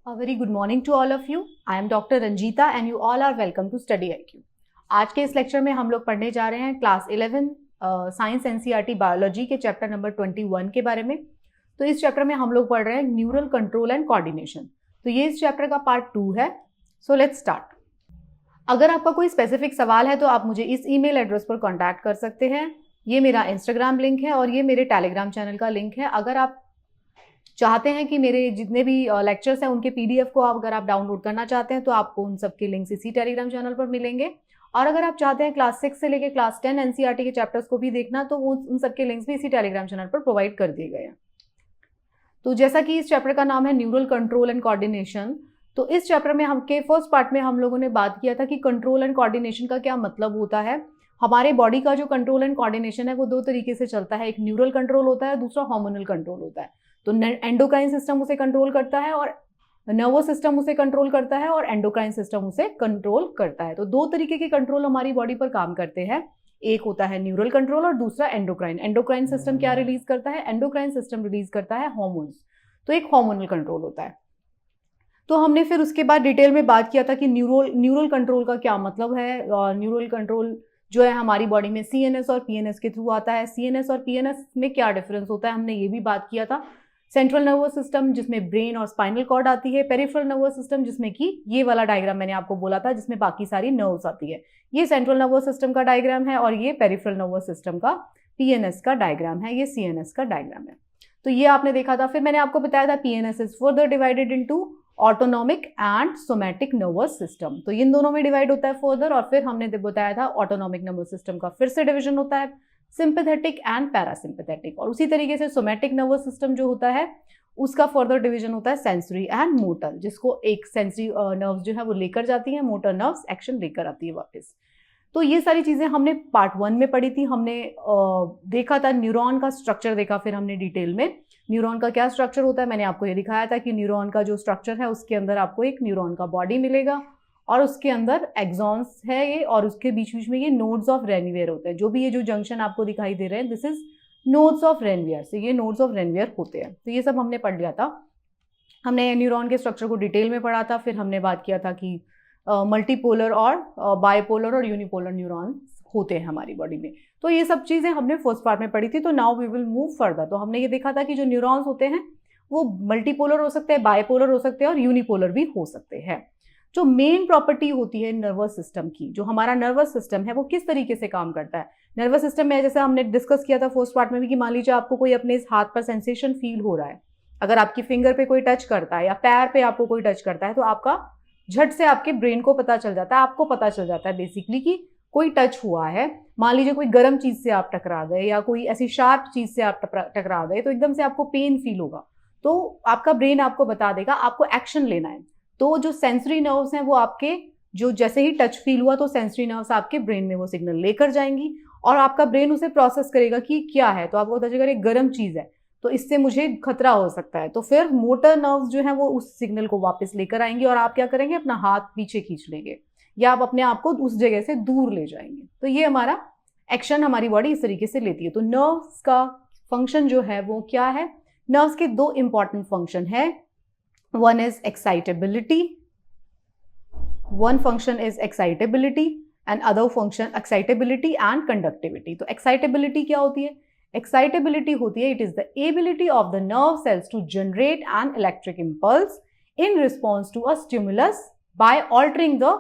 A very good morning to all of you. I am Dr. Ranjita and you all are welcome to Study IQ. आज के इस lecture में हम लोग पढ़ने जा रहे हैं क्लास 11 साइंस एनसीईआरटी बायोलॉजी के चैप्टर नंबर 21 के बारे में। तो इस चैप्टर में हम लोग पढ़ रहे हैं न्यूरल कंट्रोल एंड कोऑर्डिनेशन। तो ये इस चैप्टर का पार्ट 2 है। So let's start. अगर आपका कोई स्पेसिफिक सवाल है तो आप मुझे इस ईमेल एड्रेस पर कॉन्टैक्ट कर सकते हैं। ये मेरा इंस्टाग्राम लिंक है और ये मेरे टेलीग्राम चैनल का लिंक है। अगर आप चाहते हैं कि मेरे जितने भी लेक्चर्स हैं उनके पीडीएफ को अगर आप डाउनलोड करना चाहते हैं तो आपको उन सबके लिंक्स इसी टेलीग्राम चैनल पर मिलेंगे। और अगर आप चाहते हैं क्लास 6 से लेकर क्लास 10 एनसीईआरटी के चैप्टर्स को भी देखना तो उन सबके लिंक्स भी इसी टेलीग्राम चैनल पर प्रोवाइड कर दिए गए हैं। तो जैसा कि इस चैप्टर का नाम है न्यूरल कंट्रोल एंड कोऑर्डिनेशन, तो इस चैप्टर में हमके फर्स्ट पार्ट में हम लोगों ने बात किया था कि कंट्रोल एंड कोऑर्डिनेशन का क्या मतलब होता है। हमारे बॉडी का जो कंट्रोल एंड कोऑर्डिनेशन है वो दो तरीके से चलता है, एक न्यूरल कंट्रोल होता है, दूसरा हार्मोनल कंट्रोल होता है। तो एंडोक्राइन सिस्टम उसे कंट्रोल करता है और नर्वस सिस्टम उसे कंट्रोल करता है और एंडोक्राइन सिस्टम उसे कंट्रोल करता है। तो दो तरीके के कंट्रोल हमारी बॉडी पर काम करते हैं, एक होता है न्यूरल कंट्रोल और दूसरा एंडोक्राइन। एंडोक्राइन सिस्टम क्या रिलीज करता है? एंडोक्राइन सिस्टम रिलीज करता है हार्मोन्स। तो एक हार्मोनल कंट्रोल होता है। तो हमने फिर उसके बाद डिटेल में बात किया था कि न्यूरल कंट्रोल का क्या मतलब है। न्यूरल कंट्रोल जो है हमारी बॉडी में सीएनएस और पीएनएस के थ्रू आता है। सीएनएस और पीएनएस में क्या डिफरेंस होता है हमने ये भी बात किया था। सेंट्रल नर्वस सिस्टम जिसमें ब्रेन और स्पाइनल कॉर्ड आती है, पेरिफेरल नर्वस सिस्टम जिसमें कि ये वाला डायग्राम मैंने आपको बोला था जिसमें बाकी सारी नर्व्स आती है, ये सेंट्रल नर्वस सिस्टम का डायग्राम है और ये पेरिफेरल नर्वस सिस्टम का पीएनएस का डायग्राम है, ये सीएनएस का डायग्राम है। तो ये आपने देखा था। फिर मैंने आपको बताया था PNS is further divided into autonomic and somatic nervous system. तो इन दोनों में डिवाइड होता है फर्दर। और फिर हमने बताया था ऑटोनॉमिक नर्वस सिस्टम का फिर से डिवीजन होता है सिंपैथेटिक एंड पैरासिम्पैथेटिक। और उसी तरीके से सोमैटिक नर्वस सिस्टम जो होता है उसका फर्दर डिवीजन होता है सेंसरी एंड मोटर, जिसको एक सेंसरी नर्व्स जो है वो लेकर जाती है, मोटर नर्व्स एक्शन लेकर आती है वापस। तो ये सारी चीजें हमने पार्ट 1 में पढ़ी थी। हमने देखा था न्यूरॉन का स्ट्रक्चर देखा, फिर हमने डिटेल में न्यूरॉन का क्या स्ट्रक्चर होता है मैंने आपको ये दिखाया था कि न्यूरॉन का जो स्ट्रक्चर है उसके अंदर आपको एक न्यूरॉन का बॉडी मिलेगा और उसके अंदर एक्सॉन्स है ये, और उसके बीच बीच में ये नोड्स ऑफ रेनवियर होते हैं। जो भी ये जो जंक्शन आपको दिखाई दे रहे हैं this is nodes of Ranvier. से ये नोड्स ऑफ रेनवियर होते हैं। तो ये सब हमने पढ़ लिया था। हमने न्यूरॉन के स्ट्रक्चर को डिटेल में पढ़ा था। फिर हमने बात किया था कि मल्टीपोलर और बाइपोलर और यूनिपोलर न्यूरॉन होते हैं हमारी बॉडी में। तो ये सब चीजें हमने फर्स्ट पार्ट में पढ़ी थी। तो now we will move further. तो हमने ये देखा था कि जो न्यूरॉन्स होते हैं वो मल्टीपोलर हो सकते हैं, बाइपोलर हो सकते हैं और यूनिपोलर भी हो सकते हैं। जो मेन प्रॉपर्टी होती है नर्वस सिस्टम की, जो हमारा नर्वस सिस्टम है वो किस तरीके से काम करता है। नर्वस सिस्टम में जैसे हमने डिस्कस किया था फर्स्ट पार्ट में भी कि मान लीजिए आपको कोई अपने इस हाथ पर सेंसेशन फील हो रहा है, अगर आपकी फिंगर पे कोई टच करता है या पैर पे आपको कोई टच करता है तो आपका झट से आपके ब्रेन को पता चल जाता है, आपको पता चल जाता है बेसिकली कि कोई टच हुआ है। मान लीजिए कोई गर्म चीज से आप टकरा गए या कोई ऐसी शार्प चीज से आप टकरा गए तो एकदम से आपको पेन फील होगा, तो आपका ब्रेन आपको बता देगा आपको एक्शन लेना है। तो जो सेंसरी नर्व्स हैं वो आपके जो जैसे ही टच फील हुआ तो सेंसरी नर्व्स आपके ब्रेन में वो सिग्नल लेकर जाएंगी और आपका ब्रेन उसे प्रोसेस करेगा कि क्या है। तो आपको पता चलेगा एक गर्म चीज है तो इससे मुझे खतरा हो सकता है। तो फिर मोटर नर्व्स जो है वो उस सिग्नल को वापस लेकर आएंगे और आप क्या करेंगे, अपना हाथ पीछे खींच लेंगे या आप अपने आप को उस जगह से दूर ले जाएंगे। तो ये हमारा एक्शन हमारी बॉडी इस तरीके से लेती है। तो नर्व्स का फंक्शन जो है वो क्या है? नर्व्स के दो इंपॉर्टेंट फंक्शन है। One is excitability. One function is excitability and other function excitability and conductivity. तो excitability क्या होती है? Excitability होती है it is the ability of the nerve cells to generate an electric impulse in response to a stimulus by altering the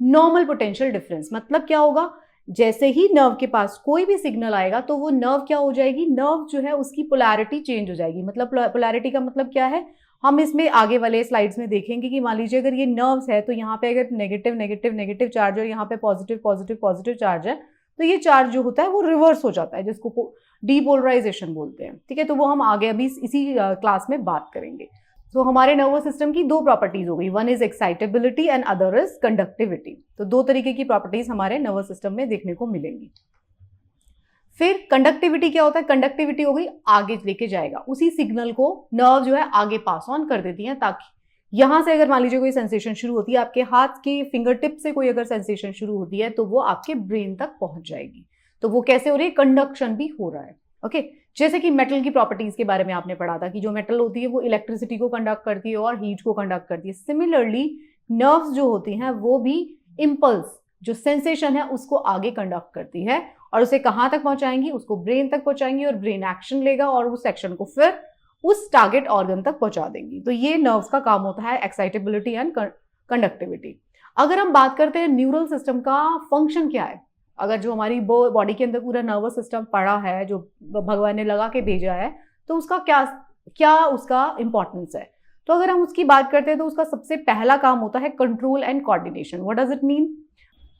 normal potential difference. मतलब क्या होगा? जैसे ही नर्व के पास कोई भी सिग्नल आएगा तो वो नर्व क्या हो जाएगी, नर्व जो है उसकी पोलैरिटी चेंज हो जाएगी। मतलब पोलैरिटी का मतलब क्या है, हम इसमें आगे वाले स्लाइड्स में देखेंगे कि मान लीजिए अगर ये नर्व्स है तो यहाँ पे अगर नेगेटिव नेगेटिव नेगेटिव चार्ज है और यहाँ पे पॉजिटिव पॉजिटिव पॉजिटिव चार्ज है तो ये चार्ज जो होता है वो रिवर्स हो जाता है, जिसको डीपोलराइजेशन बोलते हैं। ठीक है, तो वो हम आगे अभी इसी क्लास में बात करेंगे। तो हमारे नर्वस सिस्टम की दो प्रॉपर्टीज हो गई, one is excitability and other is conductivity. तो दो तरीके की प्रॉपर्टीज हमारे नर्वस सिस्टम में देखने को मिलेंगी। फिर कंडक्टिविटी क्या होता है? कंडक्टिविटी हो गई आगे लेके जाएगा, उसी सिग्नल को नर्व जो है आगे पास ऑन कर देती है, ताकि यहां से अगर मान लीजिए कोई सेंसेशन शुरू होती है, आपके हाथ के फिंगर टिप से कोई अगर सेंसेशन शुरू होती है तो वो आपके ब्रेन तक पहुंच जाएगी। तो वो कैसे हो रही है? कंडक्शन भी हो रहा है। ओके जैसे कि मेटल की प्रॉपर्टीज के बारे में आपने पढ़ा था कि जो मेटल होती है वो इलेक्ट्रिसिटी को कंडक्ट करती है और हीट को कंडक्ट करती है। सिमिलरली नर्व्स जो होती हैं वो भी इम्पल्स जो सेंसेशन है उसको आगे कंडक्ट करती है और उसे कहाँ तक पहुंचाएंगी, उसको ब्रेन तक पहुंचाएंगी और ब्रेन एक्शन लेगा और उस एक्शन को फिर उस टारगेट ऑर्गन तक पहुंचा देंगी। तो ये नर्व्स का काम होता है, एक्साइटेबिलिटी एंड कंडक्टिविटी। अगर हम बात करते हैं न्यूरल सिस्टम का फंक्शन क्या है, अगर जो हमारी बॉडी के अंदर पूरा नर्वस सिस्टम पड़ा है जो भगवान ने लगा के भेजा है तो उसका क्या उसका इंपॉर्टेंस है, तो अगर हम उसकी बात करते हैं तो उसका सबसे पहला काम होता है control and coordination. What does it mean?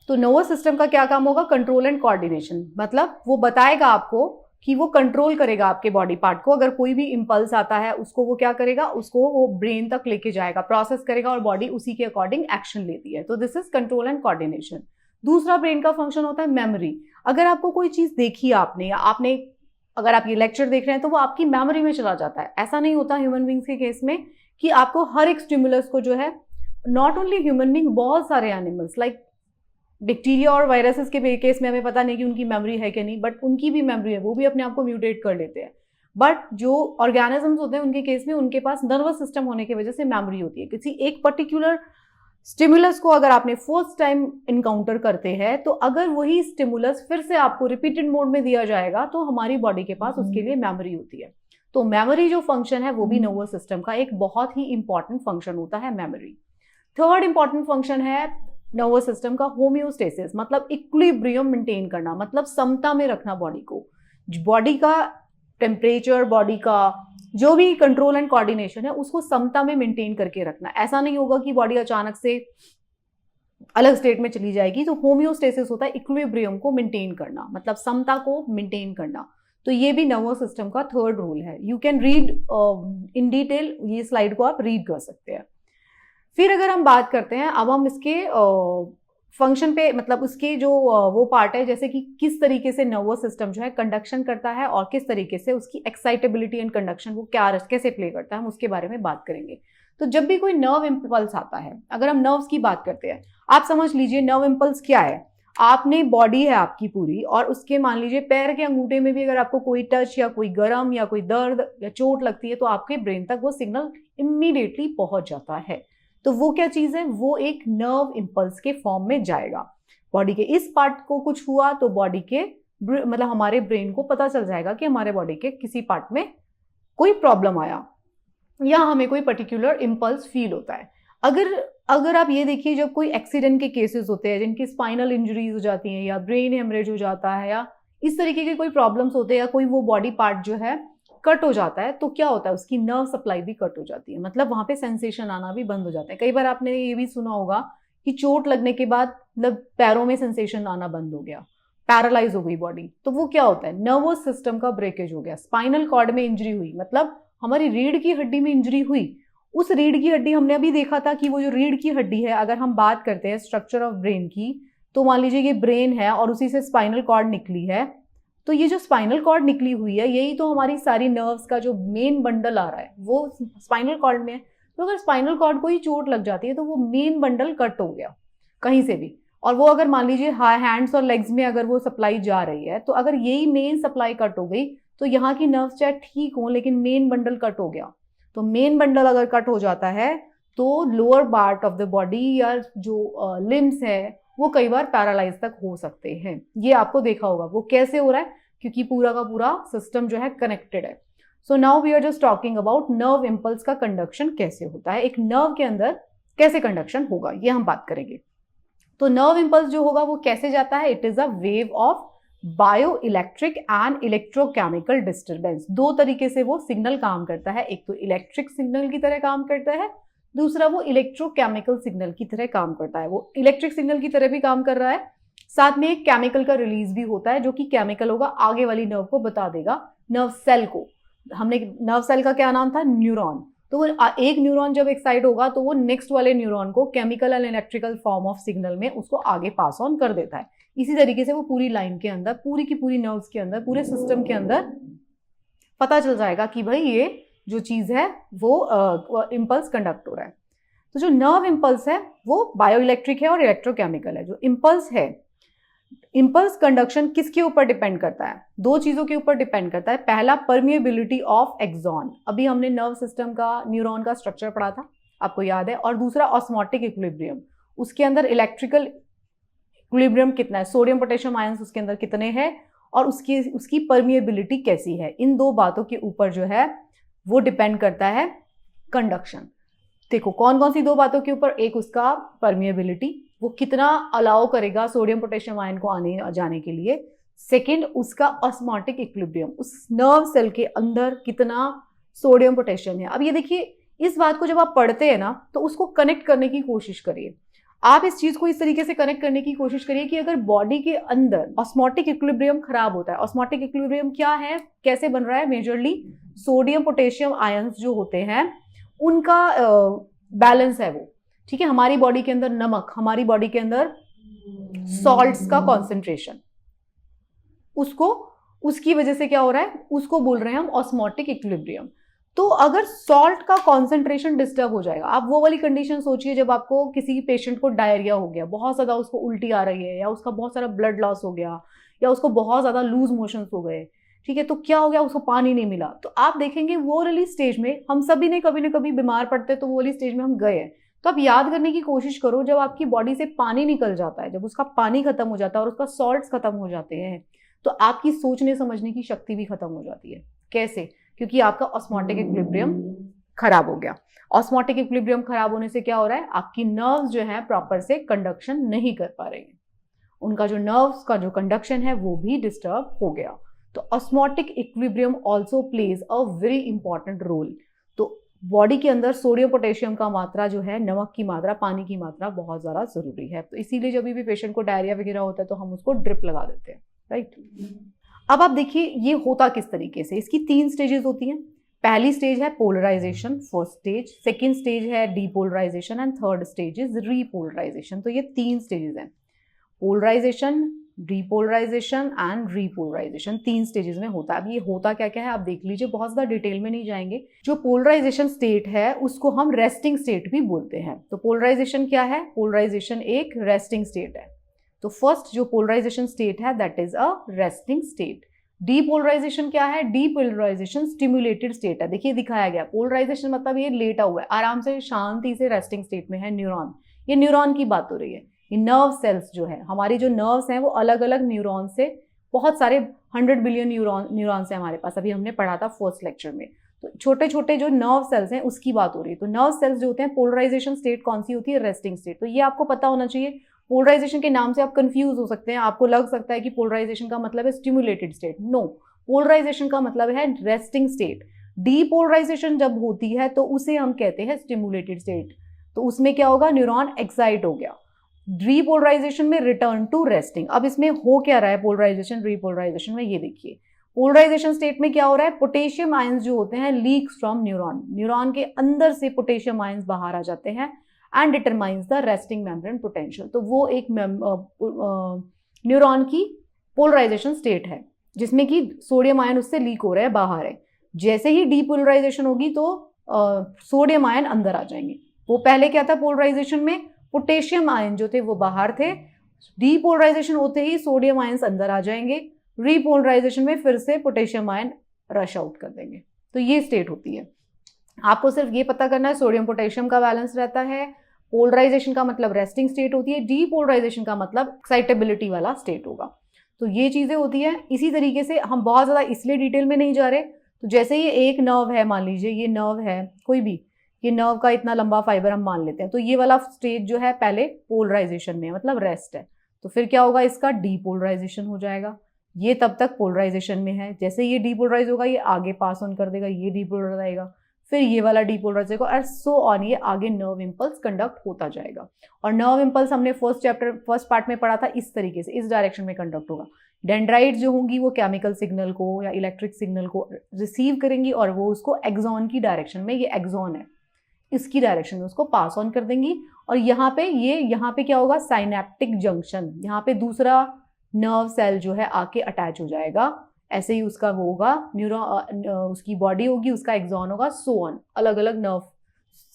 तो नर्वस सिस्टम का क्या काम होगा? Control and coordination. मतलब वो बताएगा आपको कि वो कंट्रोल करेगा आपके बॉडी पार्ट को। अगर कोई भी इंपल्स आता है उसको वो क्या करेगा, उसको वो ब्रेन तक लेके जाएगा, प्रोसेस करेगा और बॉडी उसी के अकॉर्डिंग एक्शन लेती है। तो this is control and coordination. दूसरा ब्रेन का फंक्शन होता है मेमोरी। अगर आपको कोई चीज देखी आपने या आपने अगर आप ये लेक्चर देख रहे हैं तो वो आपकी मेमोरी में चला जाता है। ऐसा नहीं होता ह्यूमन बींग्स के केस में कि आपको हर एक स्टिमुलस को जो है, नॉट ओनली ह्यूमन बींग, बहुत सारे एनिमल्स लाइक बैक्टीरिया और वायरसेस के केस में हमें पता नहीं कि उनकी मेमोरी है कि नहीं, बट उनकी भी मेमोरी है, वो भी अपने आप को म्यूटेट कर लेते हैं। बट जो ऑर्गेनिजम्स होते हैं उनके केस में उनके पास नर्वस सिस्टम होने की वजह से मेमोरी होती है। किसी एक पर्टिकुलर स्टिमुलस को अगर आपने फर्स्ट टाइम इनकाउंटर करते हैं तो अगर वही स्टिमुलस फिर से आपको रिपीटेड मोड में दिया जाएगा तो हमारी बॉडी के पास उसके लिए मेमोरी होती है। तो मेमोरी जो फंक्शन है वो भी नर्वस सिस्टम का एक बहुत ही इंपॉर्टेंट फंक्शन होता है, मेमोरी। थर्ड इंपॉर्टेंट फंक्शन है नर्वस सिस्टम का होम्योस्टेसिस, मतलब इक्विलिब्रियम मेंटेन करना, मतलब समता में रखना बॉडी को। बॉडी का टेम्परेचर, बॉडी का जो भी कंट्रोल एंड कोऑर्डिनेशन है उसको समता में मेंटेन करके रखना। ऐसा नहीं होगा कि बॉडी अचानक से अलग स्टेट में चली जाएगी। तो होम्योस्टेसिस होता है इक्विलिब्रियम को मेंटेन करना, मतलब समता को मेंटेन करना। तो ये भी नर्वस सिस्टम का थर्ड रूल है। You can read in detail, ये स्लाइड को आप रीड कर सकते हैं। फिर अगर हम बात करते हैं, अब हम इसके फंक्शन पे, मतलब उसके जो वो पार्ट है, जैसे कि किस तरीके से नर्वस सिस्टम जो है कंडक्शन करता है और किस तरीके से उसकी एक्साइटेबिलिटी एंड कंडक्शन वो कैसे प्ले करता है, हम उसके बारे में बात करेंगे। तो जब भी कोई नर्व इम्पल्स आता है, अगर हम नर्व्स की बात करते हैं, आप समझ लीजिए नर्व इम्पल्स क्या है। आपने बॉडी है आपकी पूरी और उसके मान लीजिए पैर के अंगूठे में भी अगर आपको कोई टच या कोई गर्म या कोई दर्द या चोट लगती है तो आपके ब्रेन तक वो सिग्नल इमीडिएटली पहुंच जाता है। तो वो क्या चीज है? वो एक नर्व इम्पल्स के फॉर्म में जाएगा। बॉडी के इस पार्ट को कुछ हुआ तो बॉडी के मतलब हमारे ब्रेन को पता चल जाएगा कि हमारे बॉडी के किसी पार्ट में कोई प्रॉब्लम आया या हमें कोई पर्टिकुलर इम्पल्स फील होता है। अगर आप ये देखिए, जब कोई एक्सीडेंट के केसेस होते हैं जिनकी स्पाइनल इंजरीज हो जाती हैं या ब्रेन हेमरेज हो जाता है या इस तरीके के कोई प्रॉब्लम्स होते हैं या कोई वो बॉडी पार्ट जो है कट हो जाता है, तो क्या होता है, उसकी नर्व सप्लाई भी कट हो जाती है, मतलब वहां पे सेंसेशन आना भी बंद हो जाता है। कई बार आपने ये भी सुना होगा कि चोट लगने के बाद मतलब पैरों में सेंसेशन आना बंद हो गया, पैरालाइज हो गई बॉडी, तो वो क्या होता है? नर्वस सिस्टम का ब्रेकेज हो गया। स्पाइनल कॉर्ड में इंजरी हुई, मतलब हमारी रीढ़ की हड्डी में इंजरी हुई। उस रीढ़ की हड्डी, हमने अभी देखा था कि वो जो रीढ़ की हड्डी है, अगर हम बात करते हैं स्ट्रक्चर ऑफ ब्रेन की, तो मान लीजिए ये ब्रेन है और उसी से स्पाइनल कॉर्ड निकली है। तो ये जो स्पाइनल कॉर्ड निकली हुई है, यही तो हमारी सारी नर्व्स का जो मेन बंडल आ रहा है वो स्पाइनल कॉर्ड में है। तो अगर स्पाइनल कॉर्ड को ही चोट लग जाती है तो वो मेन बंडल कट हो गया कहीं से भी, और वो अगर मान लीजिए हैंड्स और लेग्स में अगर वो सप्लाई जा रही है, तो अगर यही मेन सप्लाई कट हो गई तो यहाँ की नर्व्स चाहे ठीक हो लेकिन मेन बंडल कट हो गया। तो मेन बंडल अगर कट हो जाता है तो lower part of the body या जो लिम्स है वो कई बार पैरालाइज तक हो सकते हैं। ये आपको देखा होगा। वो कैसे हो रहा है? क्योंकि पूरा का पूरा सिस्टम जो है कनेक्टेड है। So now we are just talking about nerve impulse का कंडक्शन कैसे होता है, एक नर्व के अंदर कैसे कंडक्शन होगा, ये हम बात करेंगे। तो नर्व इम्पल्स जो होगा वो कैसे जाता है? It is a wave of bio electric and electrochemical disturbance. दो तरीके से वो सिग्नल काम करता है, एक तो इलेक्ट्रिक सिग्नल की तरह काम करता है, दूसरा वो इलेक्ट्रोकेमिकल सिग्नल की तरह काम करता है। वो इलेक्ट्रिक सिग्नल की तरह भी काम कर रहा है, साथ में एक केमिकल का रिलीज भी होता है, जो कि केमिकल होगा आगे वाली नर्व को बता देगा, नर्व सेल को। हमने नर्व सेल का क्या नाम था? न्यूरॉन। तो वो एक न्यूरॉन जब एक्साइट होगा तो वो नेक्स्ट वाले न्यूरॉन को chemical and electrical form of signal में उसको आगे पास ऑन कर देता है। इसी तरीके से वो पूरी लाइन के अंदर, पूरी की पूरी नर्व्स के अंदर, पूरे सिस्टम के अंदर पता चल जाएगा कि भाई ये जो चीज है वो इम्पल्स कंडक्ट हो रहा है। तो जो नर्व इम्पल्स है वो बायो इलेक्ट्रिक है और इलेक्ट्रोकेमिकल है। जो इम्पल्स है इम्पल्स कंडक्शन किसके ऊपर डिपेंड करता है? दो चीजों के ऊपर डिपेंड करता है। पहला, परमिएबिलिटी ऑफ एक्सॉन, अभी हमने नर्व सिस्टम का, न्यूरॉन का स्ट्रक्चर पढ़ा था, आपको याद है। और दूसरा, ऑस्मोटिक इक्विलिब्रियम, उसके अंदर इलेक्ट्रिकल इक्विलिब्रियम कितना है, सोडियम पोटेशियम आयंस उसके अंदर कितने हैं, और उसकी परमिएबिलिटी कैसी है। इन दो बातों के ऊपर जो है वो डिपेंड करता है कंडक्शन। देखो कौन कौन सी दो बातों के ऊपर, एक उसका परमिएबिलिटी, वो कितना अलाउ करेगा सोडियम पोटेशियम आयन को आने जाने के लिए। सेकंड, उसका ऑस्मोटिक इक्विलिब्रियम, उस नर्व सेल के अंदर कितना सोडियम पोटेशियम है। अब ये देखिए, इस बात को जब आप पढ़ते हैं ना तो उसको कनेक्ट करने की कोशिश करिए। आप इस चीज को इस तरीके से कनेक्ट करने की कोशिश करिए कि अगर बॉडी के अंदर ऑस्मोटिक इक्विलिब्रियम खराब होता है, ऑस्मोटिक इक्विलिब्रियम क्या है, कैसे बन रहा है, मेजरली सोडियम पोटेशियम आयंस जो होते हैं उनका बैलेंस है वो, ठीक है। हमारी बॉडी के अंदर नमक, हमारी बॉडी के अंदर सॉल्ट्स का कॉन्सेंट्रेशन, उसको, उसकी वजह से क्या हो रहा है, उसको बोल रहे हैं हम ऑस्मोटिक इक्विलिब्रियम। तो अगर सॉल्ट का कॉन्सेंट्रेशन डिस्टर्ब हो जाएगा, आप वो वाली कंडीशन सोचिए जब आपको किसी पेशेंट को डायरिया हो गया, बहुत ज्यादा उसको उल्टी आ रही है, या उसका बहुत सारा ब्लड लॉस हो गया, या उसको बहुत ज्यादा लूज मोशंस हो गए, ठीक है, तो क्या हो गया, उसको पानी नहीं मिला। तो आप देखेंगे वो वाली स्टेज में हम सभी ने कभी ना कभी बीमार पड़ते, तो वो वाली स्टेज में हम गए हैं। तो आप याद करने की कोशिश करो, जब आपकी बॉडी से पानी निकल जाता है, जब उसका पानी खत्म हो जाता है और उसका सॉल्ट्स खत्म हो जाते हैं, तो आपकी सोचने समझने की शक्ति भी खत्म हो जाती है। कैसे? क्योंकि आपका ऑस्मोटिक इक्विलिब्रियम खराब हो गया। ऑस्मोटिक इक्विलिब्रियम खराब होने से क्या हो रहा है, आपकी नर्व्स जो है प्रॉपर से कंडक्शन नहीं कर पा रही हैं, उनका जो नर्व्स का जो कंडक्शन है वो भी डिस्टर्ब हो गया। तो osmotic equilibrium also plays a very important role. तो बॉडी के अंदर सोडियम पोटेशियम का मात्रा जो है, नमक की मात्रा, पानी की मात्रा बहुत ज़्यादा ज़रूरी है। तो इसीलिए जब भी पेशेंट को डायरिया वगैरह होता है तो हम उसको ड्रिप लगा देते हैं, राइट। अब आप देखिए ये होता किस तरीके से, इसकी 3 स्टेजेस होती हैं। पहली स्टेज है polarisation, first stage, second stage है depolarisation, and third stage is repolarisation. तो ये 3 स्टेजेस हैं, polarisation, depolarisation and repolarisation, 3 stages में होता है। अब ये होता क्या क्या है आप देख लीजिए, बहुत ज़्यादा डिटेल में नहीं जाएंगे। जो पोलराइजेशन स्टेट है उसको हम रेस्टिंग स्टेट भी बोलते हैं। तो पोलराइजेशन क्या है, पोलराइजेशन एक रेस्टिंग स्टेट है। तो फर्स्ट जो पोलराइजेशन स्टेट है that is a resting state. Depolarization क्या है, डीपोलराइजेशन स्टिमुलेटेड स्टेट है। देखिए दिखाया गया, पोलराइजेशन मतलब ये लेटा हुआ है, आराम से शांति से रेस्टिंग स्टेट में है न्यूरॉन। ये न्यूरॉन की बात हो रही है। ये नर्व सेल्स जो है, हमारी जो नर्व्स हैं वो अलग अलग न्यूरॉन से, बहुत सारे 100 बिलियन न्यूरॉन्स हैं हमारे पास, अभी हमने पढ़ा था फर्स्ट लेक्चर में। तो छोटे छोटे जो नर्व सेल्स हैं उसकी बात हो रही है। तो नर्व सेल्स जो होते हैं, पोलराइजेशन स्टेट कौन सी होती है, रेस्टिंग स्टेट। तो ये आपको पता होना चाहिए। पोलराइजेशन के नाम से आप कंफ्यूज हो सकते हैं, आपको लग सकता है कि पोलराइजेशन का मतलब है स्टिमुलेटेड स्टेट। नो, पोलराइजेशन का मतलब है रेस्टिंग स्टेट। डीपोलराइजेशन जब होती है तो उसे हम कहते हैं स्टिमुलेटेड स्टेट। तो उसमें क्या होगा, न्यूरॉन एक्साइट हो गया। रीपोलराइजेशन में रिटर्न टू रेस्टिंग। अब इसमें हो क्या रहा है पोलराइजेशन रीपोलराइजेशन में, ये देखिए। पोलराइजेशन स्टेट में क्या हो रहा है, पोटेशियम आयंस जो होते हैं लीक्स फ्रॉम न्यूरॉन, न्यूरॉन के अंदर से पोटेशियम आयंस बाहर आ जाते हैं and determines the resting membrane potential. तो वो एक न्यूरॉन की पोलराइजेशन स्टेट है जिसमें कि सोडियम आयन उससे लीक हो रहा है, बाहर है। जैसे ही डीपोलराइजेशन होगी तो सोडियम आयन अंदर आ जाएंगे। वो पहले क्या था, पोलराइजेशन में पोटेशियम आयन जो थे वो बाहर थे, डीपोलराइजेशन होते ही सोडियम आयंस अंदर आ जाएंगे, रीपोलराइजेशन में फिर से पोटेशियम आयन रश आउट कर देंगे। तो ये स्टेट होती है। आपको सिर्फ ये पता करना है सोडियम पोटेशियम का बैलेंस रहता है। पोलराइजेशन का मतलब रेस्टिंग स्टेट होती है, डीपोलराइजेशन का मतलब एक्साइटेबिलिटी वाला स्टेट होगा। तो ये चीजें होती है। इसी तरीके से हम बहुत ज्यादा इसलिए डिटेल में नहीं जा रहे। तो जैसे ये एक नर्व है, मान लीजिए ये नर्व है कोई भी, ये नर्व का इतना लंबा फाइबर हम मान लेते हैं, तो ये वाला स्टेज जो है पहले पोलराइजेशन में, मतलब रेस्ट है। तो फिर क्या होगा, इसका डीपोलराइजेशन हो जाएगा। ये तब तक पोलराइजेशन में है, जैसे ये डीपोलराइज होगा ये आगे पास ऑन कर देगा, ये डीपोलराइज आएगा, फिर ये वाला डीपोलराइज होगा, और सो ऑन, ये आगे नर्व इंपल्स कंडक्ट होता जाएगा। और नर्व इंपल्स हमने फर्स्ट पार्ट में पढ़ा था, इस तरीके से इस डायरेक्शन में कंडक्ट होगा। डेंड्राइट्स जो होंगी वो केमिकल सिग्नल को या इलेक्ट्रिक सिग्नल को रिसीव करेंगी और वो उसको एक्सॉन की डायरेक्शन में, ये एक्सॉन है, इसकी डायरेक्शन में उसको पास ऑन कर देंगी। और यहाँ पे क्या होगा, साइनेप्टिक जंक्शन, यहाँ पे दूसरा नर्व सेल जो है आके अटैच हो जाएगा। ऐसे ही उसका वो होगा, न्यूरॉन, उसकी बॉडी होगी, उसका एक्सॉन होगा, सो ऑन, अलग अलग नर्व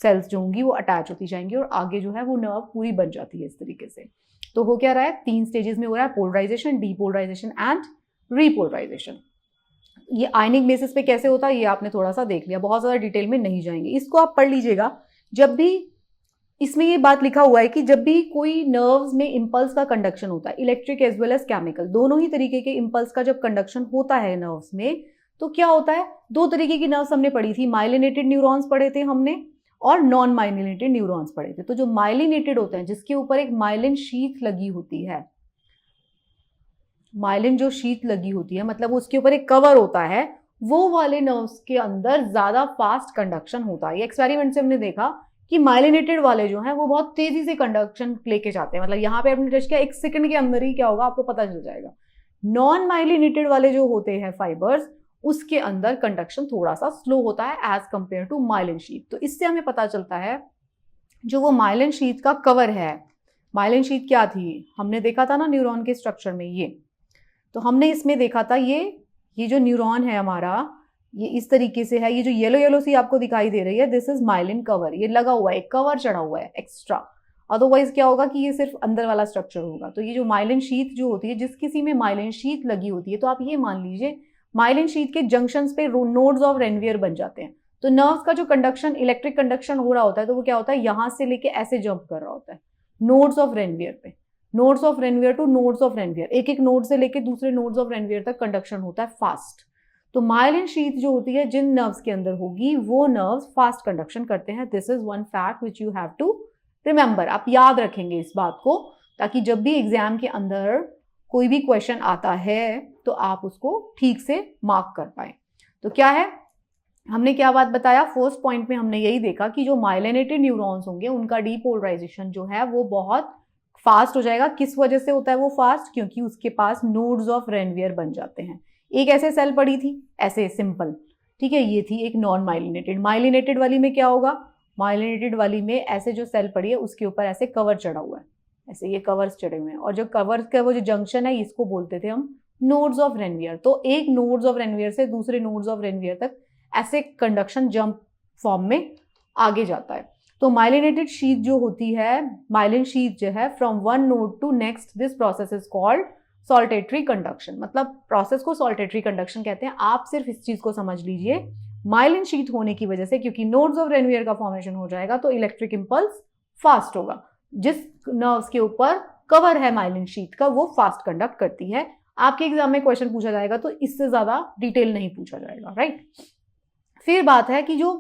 सेल्स जो होंगी वो अटैच होती जाएंगी और आगे जो है वो नर्व पूरी बन जाती है इस तरीके से। तो हो क्या रहा है, 3 स्टेजेस में हो रहा है, पोलराइजेशन, डीपोलराइजेशन एंड रीपोलराइजेशन। ये आयनिक बेसिस पे कैसे होता है ये आपने थोड़ा सा देख लिया, बहुत ज्यादा डिटेल में नहीं जाएंगे, इसको आप पढ़ लीजिएगा। जब भी इसमें ये बात लिखा हुआ है कि जब भी कोई नर्व्स में इंपल्स का कंडक्शन होता है, electric as well as chemical, दोनों ही तरीके के इंपल्स का जब कंडक्शन होता है नर्व्स में, तो क्या होता है, 2 तरीके की नर्व्स हमने पढ़ी थी, माइलिनेटेड न्यूरॉन्स पढ़े थे हमने और नॉन माइलिनेटेड न्यूरॉन्स पढ़े थे। तो जो माइलिनेटेड होते हैं, जिसके ऊपर एक माइलिन शीथ लगी होती है, माइलिन जो शीथ लगी होती है मतलब उसके ऊपर एक कवर होता है, वो वाले नर्व्स के अंदर ज्यादा फास्ट कंडक्शन होता है। ये एक्सपेरिमेंट से हमने देखा कि माइलिनेटेड वाले जो हैं वो बहुत तेजी से कंडक्शन लेके जाते हैं, मतलब यहाँ पे आपने टेस्ट किया 1 सेकंड के अंदर ही क्या होगा आपको पता चल जाएगा। नॉन माइलिनेटेड वाले जो होते हैं फाइबर्स, उसके अंदर कंडक्शन थोड़ा सा स्लो होता है as compare to myelin sheath. तो इससे हमें पता चलता है जो वो माइलिन शीथ का कवर है, माइलिन शीथ क्या थी, हमने देखा था ना न्यूरॉन के स्ट्रक्चर में, ये तो हमने इसमें देखा था ये जो न्यूरॉन है हमारा, ये इस तरीके से है, ये जो येलो येलो सी आपको दिखाई दे रही है, दिस इज माइलिन कवर, ये लगा हुआ है, एक कवर चढ़ा हुआ है एक्स्ट्रा, अदरवाइज क्या होगा कि ये सिर्फ अंदर वाला स्ट्रक्चर होगा। तो ये जो माइलिन शीथ जो होती है, जिस किसी में माइलिन शीथ लगी होती है, तो आप ये मान लीजिए माइलिन शीथ के जंक्शंस पे नोड्स ऑफ रेनवियर बन जाते हैं। तो नर्व्स का जो कंडक्शन, इलेक्ट्रिक कंडक्शन हो रहा होता है, तो वो क्या होता है, यहां से लेके ऐसे जंप कर रहा होता है नोड्स ऑफ रेनवियर पे, nodes of Ranvier two nodes of Ranvier, एक एक नोड से लेके दूसरे नोड्स ऑफ रेनवियर तक कंडक्शन होता है फास्ट। तो माइलिन शीथ जो होती है जिन नर्व्स के अंदर होगी, वो नर्व्स फास्ट कंडक्शन करते हैं। This is one fact which you have to remember, आप याद रखेंगे इस बात को, ताकि जब भी एग्जाम के अंदर कोई भी क्वेश्चन आता है तो आप उसको ठीक से मार्क कर पाए। तो क्या है, हमने क्या बात बताया, फर्स्ट पॉइंट में हमने यही देखा कि जो माइलिनेटेड न्यूरॉन्स होंगे उनका डीपोलराइजेशन जो है वो बहुत फास्ट हो जाएगा। किस वजह से होता है वो फास्ट, क्योंकि उसके पास नोड्स ऑफ रेनवियर बन जाते हैं। एक ऐसे सेल पड़ी थी, ऐसे सिंपल, ठीक है, ये थी एक नॉन माइलिनेटेड। माइलिनेटेड वाली में क्या होगा, माइलिनेटेड वाली में ऐसे जो सेल पड़ी है उसके ऊपर ऐसे कवर चढ़ा हुआ है, ऐसे ये कवर्स चढ़े हुए हैं, और जो कवर का वो जो जंक्शन है इसको बोलते थे हम नोड्स ऑफ रेनवियर। तो एक नोड्स ऑफ रेनवियर से दूसरे नोड्स ऑफ रेनवियर तक ऐसे कंडक्शन जंप फॉर्म में आगे जाता है। तो माइलिनेटेड शीथ जो होती है, माइलिन शीथ जो है, from one node to next, this process is called saltatory conduction. मतलब प्रोसेस को सॉल्टेटरी कंडक्शन कहते हैं। आप सिर्फ इस चीज को समझ लीजिए, माइलिन शीथ होने की वजह से, क्योंकि नोड्स ऑफ रेनवियर का फॉर्मेशन हो जाएगा तो इलेक्ट्रिक इंपल्स फास्ट होगा। जिस नर्व्स के ऊपर कवर है माइलिन शीथ का वो फास्ट कंडक्ट करती है। आपके एग्जाम में क्वेश्चन पूछा जाएगा तो इससे ज्यादा डिटेल नहीं पूछा जाएगा, राइट। फिर बात है कि जो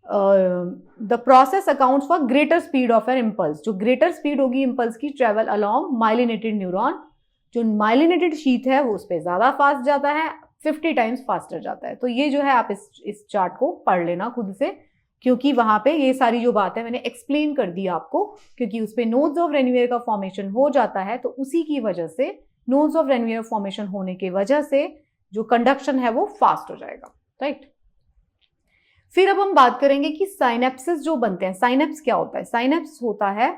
the process accounts for greater speed of an impulse, जो ग्रेटर स्पीड होगी इम्पल्स की ट्रेवल अलोंग माइलिनेटेड न्यूरॉन, जो माइलिनेटेड शीथ है वो उस पर ज्यादा फास्ट जाता है, 50 टाइम्स फास्टर जाता है। तो ये जो है आप इस चार्ट को पढ़ लेना खुद से, क्योंकि वहां पे ये सारी जो बात है मैंने एक्सप्लेन कर दी आपको, क्योंकि उस पे नोड्स ऑफ रेनवियर का फॉर्मेशन हो जाता है, तो उसी की वजह से नोड्स ऑफ रेनवियर फॉर्मेशन होने की वजह से जो कंडक्शन है वो फास्ट हो जाएगा, राइट। फिर अब हम बात करेंगे कि साइनेप्सिस जो बनते हैं। साइनेप्स क्या होता है, साइनेप्स होता है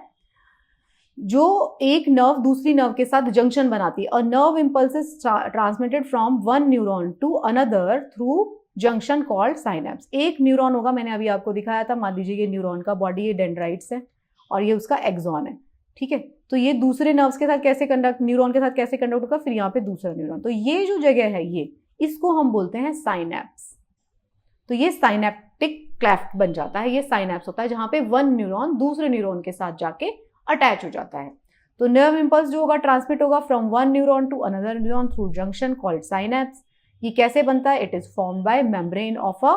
जो एक नर्व दूसरी नर्व के साथ जंक्शन बनाती है। A nerve impulse is transmitted from one neuron to another through junction called synapse. एक न्यूरॉन होगा, मैंने अभी आपको दिखाया था, मान लीजिए ये न्यूरॉन का बॉडी, ये डेंड्राइट्स है और ये उसका एक्सॉन है, ठीक है। तो ये दूसरे नर्व्स के साथ कैसे कंडक्ट, न्यूरॉन के साथ कैसे कंडक्ट होगा, फिर यहाँ पे दूसरा न्यूरॉन, तो ये जो जगह है ये, इसको हम बोलते हैं साइनेप्स। तो ये साइनेप्टिक क्लेफ्ट बन जाता है, ये साइनेप्स होता है जहां पे वन न्यूरॉन दूसरे न्यूरॉन के साथ जाके अटैच हो जाता है। तो नर्व इंपल्स जो होगा ट्रांसमिट होगा from one neuron to another neuron through junction called synapse. ये कैसे बनता है, it is formed by membrane of a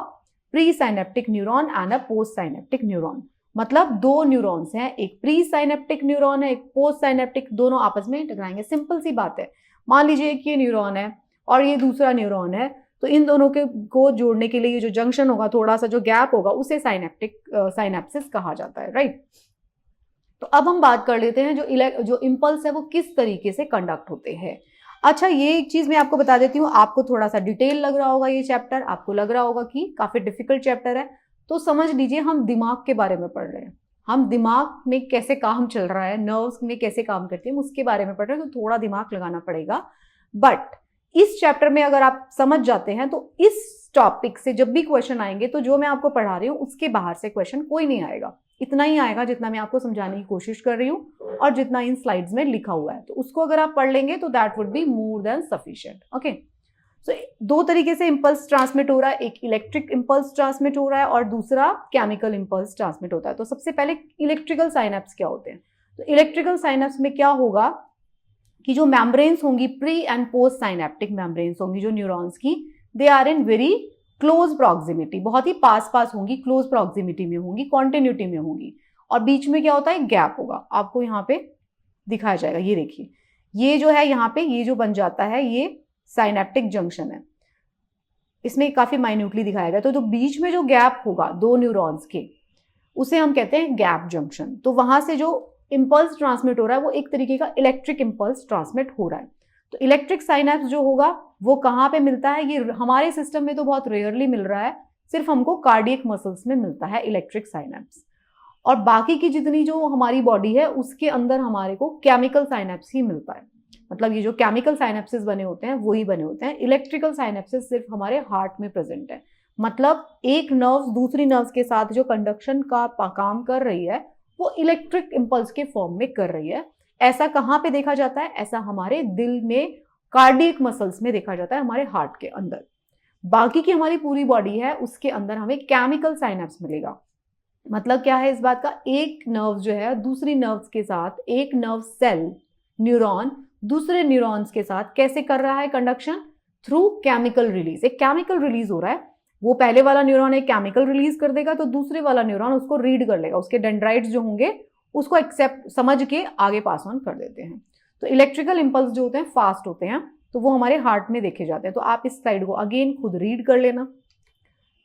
pre synaptic neuron and a post synaptic neuron. मतलब दो न्यूरॉन्स हैं, एक प्री साइनेप्टिक न्यूरॉन है, एक पोस्ट साइनेप्टिक, दोनों आपस में टकराएंगे। सिंपल सी बात है, मान लीजिए कि ये न्यूरॉन है और ये दूसरा न्यूरॉन है, तो इन दोनों के को जोड़ने के लिए ये जो जंक्शन होगा, थोड़ा सा जो गैप होगा, उसे साइनेप्सिस कहा जाता है, राइट। तो अब हम बात कर लेते हैं जो इंपल्स है वो किस तरीके से कंडक्ट होते हैं। अच्छा, ये एक चीज मैं आपको बता देती हूँ, आपको थोड़ा सा डिटेल लग रहा होगा ये चैप्टर, आपको लग रहा होगा कि काफी डिफिकल्ट चैप्टर है, तो समझ लीजिए हम दिमाग के बारे में पढ़ रहे हैं, हम दिमाग में कैसे काम चल रहा है, नर्व्स में कैसे काम करती है, उसके बारे में पढ़ रहे हैं, तो थोड़ा दिमाग लगाना पड़ेगा। बट इस चैप्टर में अगर आप समझ जाते हैं तो इस टॉपिक से जब भी क्वेश्चन आएंगे तो जो मैं आपको पढ़ा रही हूँ उसके बाहर से क्वेश्चन कोई नहीं आएगा, इतना ही आएगा जितना मैं आपको समझाने की कोशिश कर रही हूँ और जितना इन स्लाइड्स में लिखा हुआ है। तो उसको अगर आप पढ़ लेंगे तो that would be more than sufficient. Okay, so दो तरीके से इंपल्स ट्रांसमिट हो रहा है, एक इलेक्ट्रिक इंपल्स ट्रांसमिट हो रहा है और दूसरा केमिकल इंपल्स ट्रांसमिट होता है। तो सबसे पहले इलेक्ट्रिकल साइनेप्स क्या होते हैं? तो इलेक्ट्रिकल साइनेप्स में क्या होगा कि जो मेम्ब्रेन्स होंगी, pre and post synaptic membranes होंगी जो न्यूरॉन्स की, they are in very close proximity, बहुत ही पास पास होंगी, क्लोज प्रॉक्सिमिटी में होंगी, कॉन्टिन्यूटी में होंगी। और बीच में क्या होता है? गैप होगा। आपको यहाँ पे दिखाया जाएगा, ये देखिए, ये जो है यहाँ पे ये जो बन जाता है ये साइनेप्टिक जंक्शन है, इसमें काफी माइन्यूटली दिखाया गया। तो जो बीच में जो गैप होगा दो न्यूरॉन्स के, उसे हम कहते हैं गैप जंक्शन। तो वहां से जो इंपल्स ट्रांसमिट हो रहा है वो एक तरीके का इलेक्ट्रिक इंपल्स ट्रांसमिट हो रहा है। तो इलेक्ट्रिक साइनेप्स जो होगा वो कहाँ पे मिलता है? ये हमारे सिस्टम में तो बहुत रेयरली मिल रहा है, सिर्फ हमको कार्डियक मसल्स में मिलता है इलेक्ट्रिक साइनेप्स। और बाकी की जितनी जो हमारी बॉडी है उसके अंदर हमारे को केमिकल साइनेप्स ही मिलता है। मतलब ये जो केमिकल साइनेप्सिस बने होते हैं वही बने होते हैं। इलेक्ट्रिकल साइनेप्सिस सिर्फ हमारे हार्ट में प्रेजेंट है। मतलब एक नर्व दूसरी नर्व्स के साथ जो कंडक्शन का काम कर रही है वो इलेक्ट्रिक इंपल्स के फॉर्म में कर रही है। ऐसा कहाँ पे देखा जाता है? ऐसा हमारे दिल में कार्डियक मसल्स में देखा जाता है, हमारे हार्ट के अंदर। बाकी की हमारी पूरी बॉडी है उसके अंदर हमें केमिकल साइनेप्स मिलेगा। मतलब क्या है इस बात का? एक नर्व जो है दूसरी नर्व्स के साथ, एक नर्व सेल न्यूरॉन दूसरे न्यूरॉन्स के साथ कैसे कर रहा है कंडक्शन? Through chemical release. एक केमिकल रिलीज हो रहा है, वो पहले वाला न्यूरॉन एक केमिकल रिलीज कर देगा तो दूसरे वाला न्यूरॉन उसको रीड कर लेगा, उसके डेंड्राइट्स जो होंगे उसको एक्सेप्ट समझ के आगे पास ऑन कर देते हैं। तो इलेक्ट्रिकल इंपल्स जो होते हैं फास्ट होते हैं, तो वो हमारे हार्ट में देखे जाते हैं। तो आप इस स्लाइड को अगेन खुद रीड कर लेना।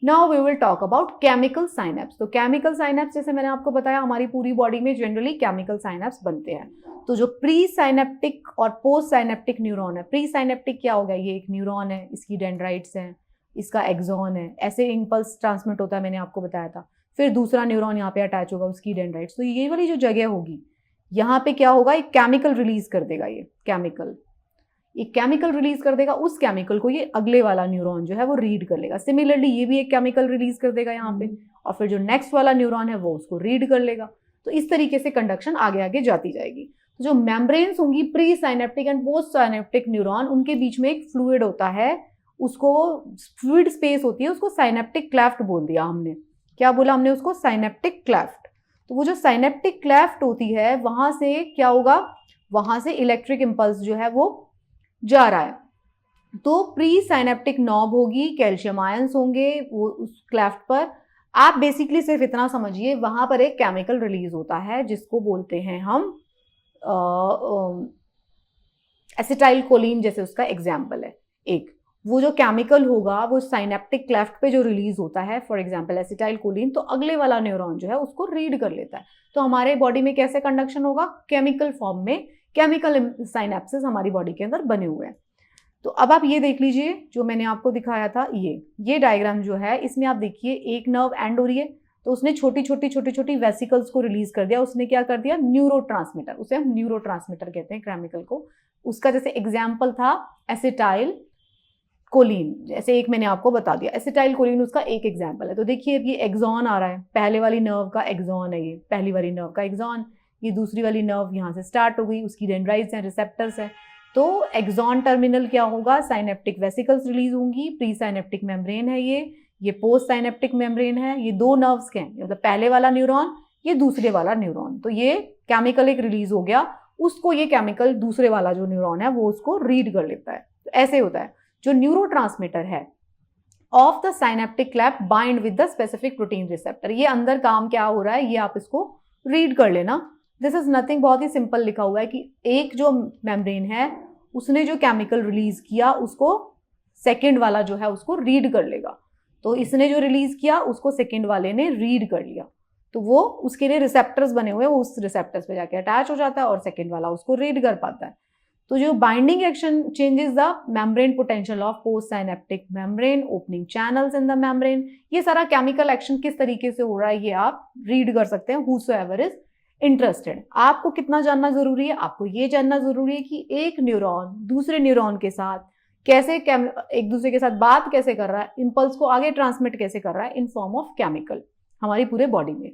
Now we will talk about chemical synapse. तो केमिकल साइनेप्स जैसे मैंने आपको बताया हमारी पूरी बॉडी में जनरली केमिकल साइनेप्स बनते हैं। तो जो प्री साइनेप्टिक और पोस्ट साइनेप्टिक न्यूरॉन है, प्री साइनेप्टिक क्या हो गया? ये एक न्यूरॉन है, इसकी डेंड्राइट्स हैं, इसका एक्सॉन है, ऐसे इंपल्स ट्रांसमिट होता है, मैंने आपको बताया था। फिर दूसरा न्यूरॉन यहाँ पे अटैच होगा, उसकी डेंड्राइट्स। तो ये वाली जो जगह होगी यहाँ पे क्या होगा? एक केमिकल रिलीज कर देगा, ये केमिकल रिलीज कर देगा। उस केमिकल को ये अगले वाला न्यूरॉन जो है वो रीड कर लेगा। सिमिलरली ये भी एक केमिकल रिलीज कर देगा यहाँ पे, और फिर जो नेक्स्ट वाला न्यूरॉन है वो उसको रीड कर लेगा। तो इस तरीके से कंडक्शन आगे आगे जाती जाएगी। तो जो मेम्ब्रेन्स होंगी, pre synaptic and post synaptic neuron, उनके बीच में एक फ्लूइड होता है, उसको फ्लूइड स्पेस होती है, उसको साइनेप्टिक क्लेफ्ट बोल दिया हमने। क्या बोला हमने उसको? Synaptic cleft. तो वो जो साइनेप्टिक क्लेफ्ट होती है वहां से क्या होगा? वहां से इलेक्ट्रिक इंपल्स जो है वो जा रहा है। तो प्री साइनेप्टिक नॉब होगी, कैल्शियम आयंस होंगे वो उस क्लेफ्ट पर। आप बेसिकली सिर्फ इतना समझिए वहां पर एक केमिकल रिलीज होता है जिसको बोलते हैं हम एसिटाइल कोलिन, जैसे उसका एग्जाम्पल है एक। वो जो केमिकल होगा वो साइनेप्टिक क्लेफ्ट पे जो रिलीज होता है, फॉर एग्जांपल एसिटाइल कोलिन, तो अगले वाला न्यूरॉन जो है उसको रीड कर लेता है। तो हमारे बॉडी में कैसे कंडक्शन होगा? केमिकल फॉर्म में। केमिकल साइनेप्सिस हमारी बॉडी के अंदर बने हुए हैं। तो अब आप ये देख लीजिए जो मैंने आपको दिखाया था, ये डायग्राम जो है इसमें आप देखिए एक नर्व एंड हो रही है, तो उसने छोटी छोटी वेसिकल्स को रिलीज कर दिया। उसने क्या कर दिया? न्यूरोट्रांसमीटर, उसे हम न्यूरोट्रांसमीटर कहते हैं केमिकल को। उसका जैसे एग्जाम्पल था एसिटाइल कोलिन, जैसे एक मैंने आपको बता दिया, एसिटाइल कोलिन उसका एक एग्जाम्पल है। तो देखिए ये एक्सॉन आ रहा है, पहले वाली नर्व का एक्सॉन है, ये पहली वाली नर्व का एक्सॉन, ये दूसरी वाली नर्व यहाँ से स्टार्ट हो गई, उसकी डेंड्राइट्स हैं, रिसेप्टर्स हैं। तो एक्सॉन टर्मिनल क्या होगा? साइनेप्टिक वेसिकल्स रिलीज होंगी, प्री साइनेप्टिक मेम्ब्रेन है ये पोस्ट साइनेप्टिक मेम्ब्रेन है, ये दो नर्व्स के हैं, मतलब पहले वाला न्यूरॉन, ये दूसरे वाला न्यूरॉन। तो ये केमिकल एक रिलीज हो गया, उसको ये केमिकल दूसरे वाला जो न्यूरॉन है वो उसको रीड कर लेता है। तो ऐसे होता है। जो न्यूरोट्रांसमीटर है of the synaptic cleft bind with the specific protein receptor, ये अंदर काम क्या हो रहा है ये आप इसको रीड कर लेना। दिस इज नथिंग, बहुत ही सिंपल लिखा हुआ है कि एक जो मेम्ब्रेन है उसने जो केमिकल रिलीज किया उसको सेकेंड वाला जो है उसको रीड कर लेगा। तो इसने जो रिलीज किया उसको सेकेंड वाले ने रीड कर लिया, तो वो उसके लिए रिसेप्टर्स बने हुए हैं, वो उस रिसेप्टर्स पे जाके अटैच हो जाता है और सेकेंड वाला उसको रीड कर पाता है। तो जो binding action changes the membrane potential of post synaptic membrane, opening channels in the membrane, ये सारा केमिकल एक्शन किस तरीके से हो रहा है ये आप रीड कर सकते हैं, whosoever is इंटरेस्टेड। आपको कितना जानना जरूरी है? आपको ये जानना जरूरी है कि एक न्यूरॉन दूसरे न्यूरॉन के साथ कैसे एक दूसरे के साथ बात कैसे कर रहा है, इंपल्स को आगे ट्रांसमिट कैसे कर रहा है इन फॉर्म ऑफ केमिकल हमारी पूरे बॉडी में।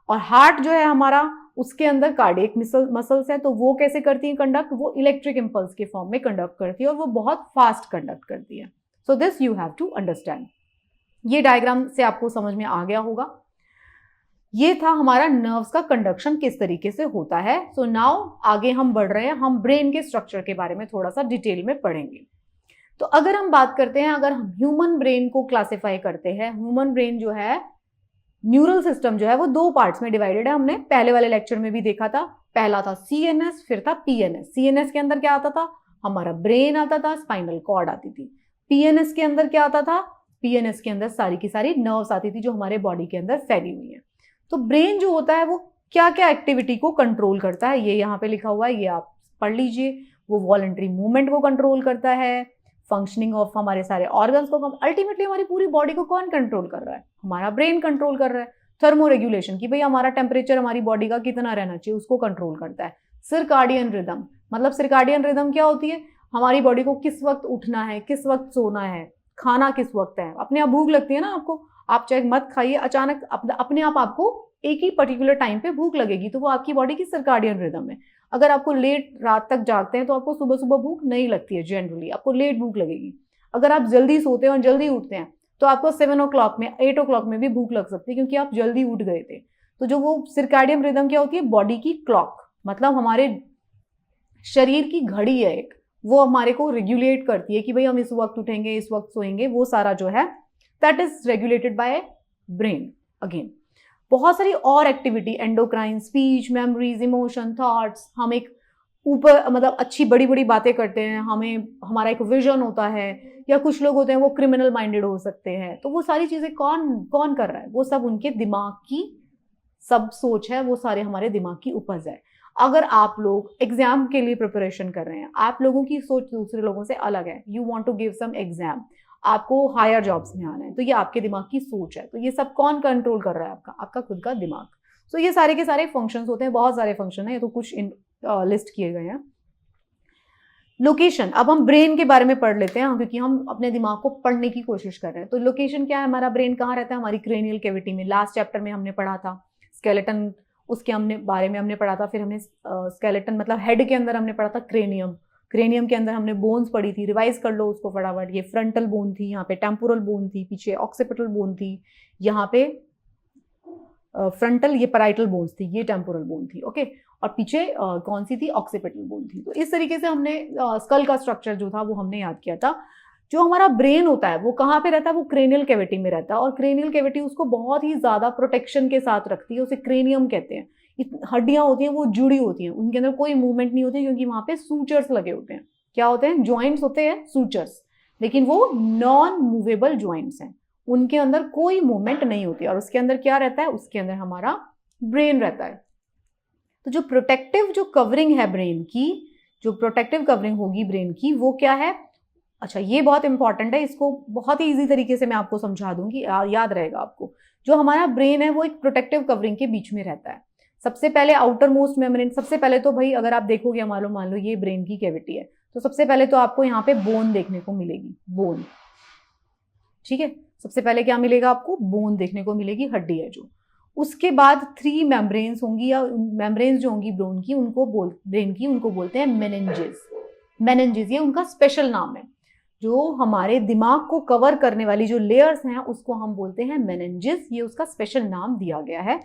और हार्ट जो है हमारा, उसके अंदर कार्डियक मसल्स है, तो वो कैसे करती है कंडक्ट, वो इलेक्ट्रिक इंपल्स के फॉर्म में कंडक्ट करती है और वो बहुत फास्ट कंडक्ट करती है। So this you have to understand. ये डायग्राम से आपको समझ में आ गया होगा। ये था हमारा नर्व्स का कंडक्शन किस तरीके से होता है। सो नाउ आगे हम बढ़ रहे हैं, हम ब्रेन के स्ट्रक्चर के बारे में थोड़ा सा डिटेल में पढ़ेंगे। तो अगर हम बात करते हैं, अगर हम ह्यूमन ब्रेन को क्लासिफाई करते हैं, ह्यूमन ब्रेन जो है, न्यूरल सिस्टम जो है वो दो पार्ट्स में डिवाइडेड है। हमने पहले वाले लेक्चर में भी देखा था। पहला था सीएनएस, फिर था पीएनएस। सीएनएस के अंदर क्या आता था, हमारा ब्रेन आता था, स्पाइनल कॉर्ड आती थी। पीएनएस के अंदर क्या आता था, पीएनएस के अंदर सारी की सारी नर्व्स आती थी जो हमारे बॉडी के अंदर फैली हुई है। तो ब्रेन जो होता है वो क्या क्या एक्टिविटी को कंट्रोल करता है, ये यहाँ पे लिखा हुआ है, ये आप पढ़ लीजिए। वो वॉलंटरी मूवमेंट को कंट्रोल करता है, फंक्शनिंग ऑफ हमारे सारे ऑर्गन्स को। अल्टीमेटली हमारी पूरी बॉडी को कौन कंट्रोल कर रहा है, हमारा ब्रेन कंट्रोल कर रहा है। थर्मो रेगुलेशन, कि भाई हमारा टेम्परेचर हमारी बॉडी का कितना रहना चाहिए, उसको कंट्रोल करता है। सिरकाडियन रिदम, मतलब सिरकाडियन रिदम क्या होती है, हमारी बॉडी को किस वक्त उठना है, किस वक्त सोना है, खाना किस वक्त है। अपने आप भूख लगती है ना आपको, आप चाहे मत खाइए, अचानक अपने आप आपको एक ही पर्टिकुलर टाइम पे भूख लगेगी, तो वो आपकी बॉडी की सर्काडियन रिदम है। अगर आपको लेट रात तक जागते हैं तो आपको सुबह सुबह भूख नहीं लगती है, जनरली आपको लेट भूख लगेगी। अगर आप जल्दी सोते हैं और जल्दी उठते हैं तो आपको 7 o'clock में, 8 o'clock में भी भूख लग सकती है, क्योंकि आप जल्दी उठ गए थे। तो जो वो सर्काडियन रिदम क्या होती है, बॉडी की क्लॉक, मतलब हमारे शरीर की घड़ी है एक, वो हमारे को रेगुलेट करती है कि भाई हम इस वक्त उठेंगे, इस वक्त सोएंगे। वो सारा जो है that is regulated by brain. Again बहुत सारी और activity, endocrine, speech, memories, emotion, thoughts, हम एक ऊपर मतलब अच्छी बड़ी बड़ी बातें करते हैं, हमें हमारा एक विजन होता है, या कुछ लोग होते हैं वो क्रिमिनल माइंडेड हो सकते हैं। तो वो सारी चीजें कौन कौन कर रहा है, वो सब उनके दिमाग की सब सोच है, वो सारे हमारे दिमाग की उपज है। अगर आप लोग एग्जाम के लिए प्रिपरेशन कर रहे हैं, आप लोगों की सोच दूसरे लोगों से अलग है, you want to give some exam, आपको हायर जॉब्स में आना है, तो ये आपके दिमाग की सोच है। तो ये सब कौन कंट्रोल कर रहा है, आपका खुद का दिमाग। तो ये सारे के सारे फंक्शंस होते हैं, बहुत सारे फंक्शन है, ये तो कुछ लिस्ट किए गए हैं। लोकेशन, अब हम ब्रेन के बारे में पढ़ लेते हैं, क्योंकि हम अपने दिमाग को पढ़ने की कोशिश कर रहे हैं। तो लोकेशन क्या है, हमारा ब्रेन कहाँ रहता है, हमारी क्रेनियल कैविटी में। लास्ट चैप्टर में हमने पढ़ा था स्केलेटन, उसके बारे में हमने पढ़ा था। फिर हमने स्केलेटन मतलब हेड के अंदर हमने पढ़ा था क्रेनियम, क्रेनियम के अंदर हमने बोन्स पढ़ी थी, रिवाइज कर लो उसको फटाफट। ये फ्रंटल बोन थी, यहाँ पे टेम्पोरल बोन थी, पीछे ऑक्सीपिटल बोन थी, यहाँ पे फ्रंटल, ये पैराइटल बोन्स थी, ये टेम्पोरल बोन थी, ओके। और पीछे कौन सी थी, ऑक्सीपिटल बोन थी। तो इस तरीके से हमने स्कल का स्ट्रक्चर जो था वो हमने याद किया था। जो हमारा ब्रेन होता है वो कहाँ पे रहता है, वो क्रेनियल कैविटी में रहता है। और क्रेनियल कैविटी उसको बहुत ही ज्यादा प्रोटेक्शन के साथ रखती है, उसे क्रेनियम कहते हैं। हड्डियां होती हैं वो जुड़ी होती हैं, उनके अंदर कोई मूवमेंट नहीं होती, क्योंकि वहां पे सूचर्स लगे होते हैं। क्या होते हैं, ज्वाइंट्स होते हैं, सूचर्स, लेकिन वो नॉन मूवेबल ज्वाइंट्स हैं, उनके अंदर कोई मूवमेंट नहीं होती। और उसके अंदर क्या रहता है, उसके अंदर हमारा ब्रेन रहता है। तो जो प्रोटेक्टिव जो कवरिंग है ब्रेन की, जो प्रोटेक्टिव कवरिंग होगी ब्रेन की, वो क्या है। अच्छा, ये बहुत इंपॉर्टेंट है, इसको बहुत ही इजी तरीके से मैं आपको समझा दूंगी, याद रहेगा आपको। जो हमारा ब्रेन है वो एक प्रोटेक्टिव कवरिंग के बीच में रहता है। सबसे पहले आउटर मोस्ट मेम्ब्रेन, सबसे पहले तो भाई अगर आप देखोगे, मान लो ये ब्रेन की कैविटी है, तो सबसे पहले तो आपको यहाँ पे बोन देखने को मिलेगी, बोन, ठीक है। सबसे पहले क्या मिलेगा आपको, बोन देखने को मिलेगी, हड्डी है जो। उसके बाद 3 मेम्ब्रेन्स होंगी, या मेम्ब्रेन्स जो होंगी ब्रेन की उनको बोलते हैं मेनिंजेस। मेनिंजेस ये उनका स्पेशल नाम है। जो हमारे दिमाग को कवर करने वाली जो लेयर्स हैं उसको हम बोलते हैं मेनिंजेस, ये उसका स्पेशल नाम दिया गया है।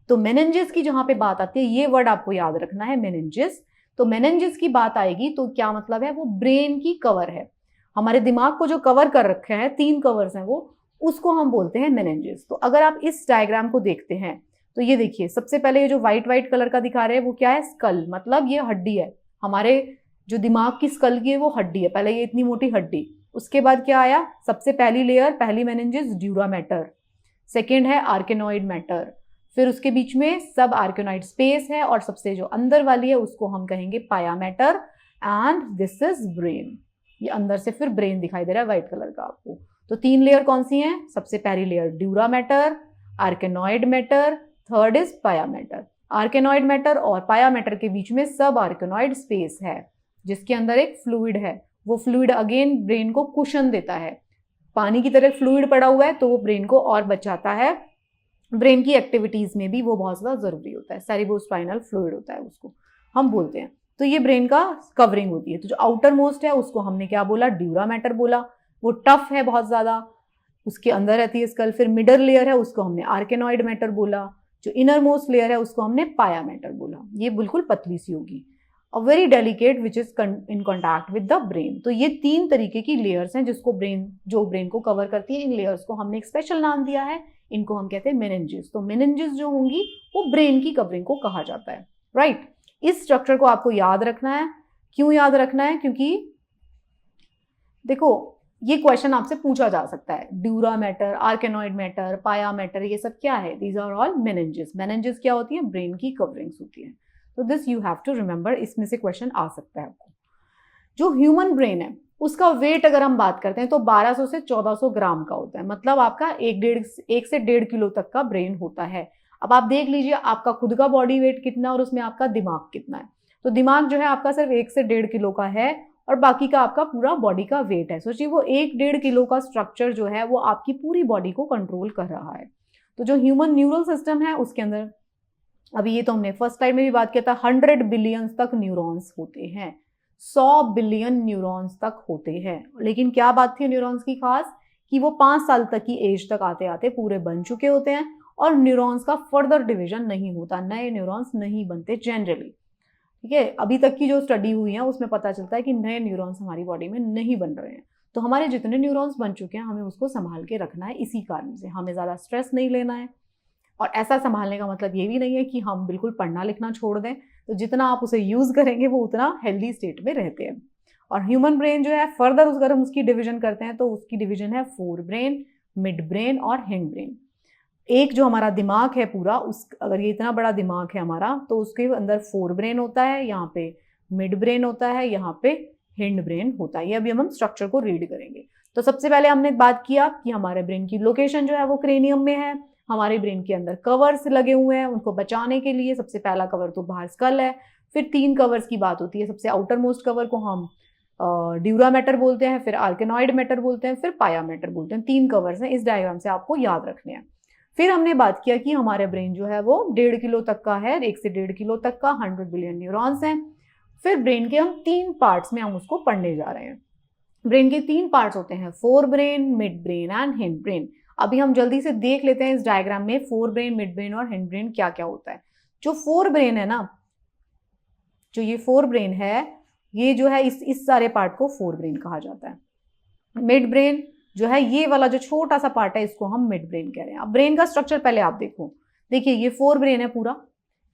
तो मेनिंजेस की जहां पे बात आती है, ये वर्ड आपको याद रखना है, मेनिंजेस। तो मेनिंजेस की बात आएगी तो क्या मतलब है, वो ब्रेन की कवर है, हमारे दिमाग को जो कवर कर रखे हैं, 3 कवर्स हैं वो, उसको हम बोलते हैं मेनिंजेस। तो अगर आप इस डायग्राम को देखते हैं तो ये देखिए, सबसे पहले ये जो व्हाइट कलर का दिखा रहे हैं वो क्या है, स्कल, मतलब ये हड्डी है, हमारे जो दिमाग की स्कल की है वो हड्डी है, पहले ये इतनी मोटी हड्डी। उसके बाद क्या आया, सबसे पहली लेयर, पहली मेनिंजेस ड्यूरा मैटर, सेकेंड है आर्केनॉइड मैटर, फिर उसके बीच में सब आर्केनॉइड स्पेस है, और सबसे जो अंदर वाली है उसको हम कहेंगे पाया matter, and this is brain. ये अंदर से फिर ब्रेन दिखाई दे रहा है व्हाइट कलर का आपको। तो 3 लेयर कौन सी हैं, सबसे पहली layer dura mater, arachnoid mater, third is pia mater. Arachnoid mater और पाया मैटर के बीच में सब आर्केनॉइड स्पेस है, जिसके अंदर एक फ्लूइड है, वो फ्लूइड अगेन ब्रेन को कुशन देता है, पानी की तरह फ्लूइड पड़ा हुआ है तो वो ब्रेन को और बचाता है, ब्रेन की एक्टिविटीज में भी वो बहुत ज़्यादा जरूरी होता है, सेरिब्रोस्पाइनल फ्लूइड होता है उसको हम बोलते हैं। तो ये ब्रेन का कवरिंग होती है। तो जो आउटर मोस्ट है उसको हमने क्या बोला, ड्यूरा मैटर बोला, वो टफ है बहुत ज़्यादा, उसके अंदर रहती है स्कल। फिर मिडल लेयर है उसको हमने आर्केनॉइड मैटर बोला, जो इनर मोस्ट लेयर है उसको हमने पाया मैटर बोला, ये बिल्कुल पतली सी होगी। A very delicate which is in contact with the brain. तो ये 3 तरीके की लेयर्स हैं जिसको जो ब्रेन को कवर करती है। इन लेयर्स को हमने एक स्पेशल नाम दिया है, इनको हम कहते हैं मेनिंजेस। तो मेनिंजेस जो होंगी वो ब्रेन की कवरिंग को कहा जाता है, राइट। इस स्ट्रक्चर को आपको याद रखना है। क्यों याद रखना है? क्योंकि देखो ये क्वेश्चन आपसे पूछा जा सकता है, dura mater, arachnoid mater, pia mater, ये सब क्या है? These are all meninges. Meninges क्या होती है? ब्रेन की कवरिंग्स होती है। तो this you have to remember, इसमें से क्वेश्चन आ सकता है आपको। जो ह्यूमन ब्रेन है उसका वेट अगर हम बात करते हैं तो 1200 से 1400 ग्राम का होता है, मतलब आपका 1 से 1.5 किलो तक का ब्रेन होता है। अब आप देख लीजिए आपका खुद का बॉडी वेट कितना और उसमें आपका दिमाग कितना है। तो दिमाग जो है आपका सिर्फ 1 से 1.5 किलो का है और बाकी का आपका पूरा बॉडी का वेट है। सोचिए वो 1-1.5 किलो का स्ट्रक्चर जो है वो आपकी पूरी बॉडी को कंट्रोल कर रहा है। तो जो ह्यूमन न्यूरल सिस्टम है उसके अंदर, अभी ये तो हमने फर्स्ट स्लाइड में भी बात किया था, 100 बिलियन तक न्यूरॉन्स होते हैं, 100 बिलियन न्यूरॉन्स तक होते हैं। लेकिन क्या बात थी न्यूरॉन्स की खास, कि वो 5 साल तक की एज तक आते आते पूरे बन चुके होते हैं और न्यूरॉन्स का फर्दर डिवीजन नहीं होता, नए न्यूरॉन्स नहीं बनते जनरली। ठीक है, अभी तक की जो स्टडी हुई है उसमें पता चलता है कि नए न्यूरॉन्स हमारी बॉडी में नहीं बन रहे हैं। तो हमारे जितने न्यूरॉन्स बन चुके हैं हमें उसको संभाल के रखना है, इसी कारण से हमें ज़्यादा स्ट्रेस नहीं लेना है। और ऐसा संभालने का मतलब ये भी नहीं है कि हम बिल्कुल पढ़ना लिखना छोड़ दें, तो जितना आप उसे यूज़ करेंगे वो उतना हेल्दी स्टेट में रहते हैं। और ह्यूमन ब्रेन जो है फर्दर अगर हम उसकी डिवीजन करते हैं तो उसकी डिवीजन है फोर ब्रेन, मिड ब्रेन और हिंड ब्रेन। एक जो हमारा दिमाग है पूरा, उस अगर ये इतना बड़ा दिमाग है हमारा तो उसके अंदर फोर ब्रेन होता है, यहाँ पे मिड ब्रेन होता है, यहाँ पे हिंड ब्रेन होता है। ये अभी हम स्ट्रक्चर को रीड करेंगे। तो सबसे पहले हमने बात किया कि हमारे ब्रेन की लोकेशन जो है वो क्रेनियम में है। हमारे ब्रेन के अंदर कवर्स लगे हुए हैं, उनको बचाने के लिए सबसे पहला कवर तो बाहर स्कल है, फिर 3 कवर्स की बात होती है। सबसे आउटर मोस्ट कवर को हम ड्यूरा मैटर बोलते हैं, फिर आर्केनॉइड मैटर बोलते हैं, फिर पाया मैटर बोलते हैं। 3 कवर्स हैं, इस डायग्राम से आपको याद रखने हैं। फिर हमने बात किया कि हमारे ब्रेन जो है वो 1.5 किलो तक का है, 1 से 1.5 किलो तक का, 100 बिलियन न्यूरॉन्स हैं। फिर ब्रेन के हम 3 पार्ट्स में हम उसको पढ़ने जा रहे हैं। ब्रेन के 3 पार्ट्स होते हैं, fore brain, mid brain and hind brain. अभी हम जल्दी से देख लेते हैं इस डायग्राम में फोर ब्रेन, मिड ब्रेन और हिंड ब्रेन क्या क्या होता है। जो फोर ब्रेन है ना, जो ये फोर ब्रेन है, ये जो है इस सारे पार्ट को फोर ब्रेन कहा जाता है। मिड ब्रेन जो है ये वाला जो छोटा सा पार्ट है इसको हम मिड ब्रेन कह रहे हैं। अब ब्रेन का स्ट्रक्चर पहले आप देखो, देखिए ये फोर ब्रेन है पूरा,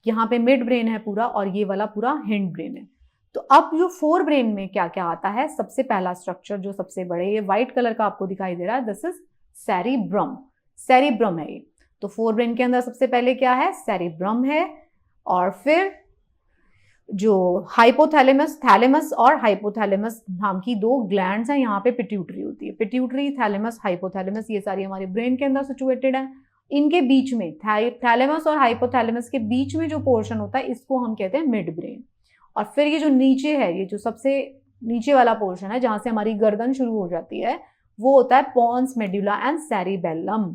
यहाँ पे मिड ब्रेन है पूरा और ये वाला पूरा हिंड ब्रेन है। तो अब जो फोर ब्रेन में क्या क्या आता है, सबसे पहला स्ट्रक्चर जो सबसे बड़े, ये व्हाइट कलर का आपको दिखाई दे रहा है, दिस इज सेरिब्रम। सेरिब्रम है ये। तो फोर ब्रेन के अंदर सबसे पहले क्या है, सेरिब्रम है। और फिर जो हाइपोथैलेमस, थैलेमस और हाइपोथैलेमस नाम की 2 ग्लैंड्स हैं, यहाँ पे पिट्यूटरी होती है। पिट्यूटरी, थैलेमस, हाइपोथैलेमस, ये सारी हमारे ब्रेन के अंदर सिचुएटेड है। इनके बीच में थैलेमस और हाइपोथैलेमस के बीच में जो पोर्शन होता है इसको हम कहते हैं मिड ब्रेन। और फिर ये जो नीचे है, ये जो सबसे नीचे वाला पोर्शन है जहां से हमारी गर्दन शुरू हो जाती है, वो होता है pons, medulla and cerebellum.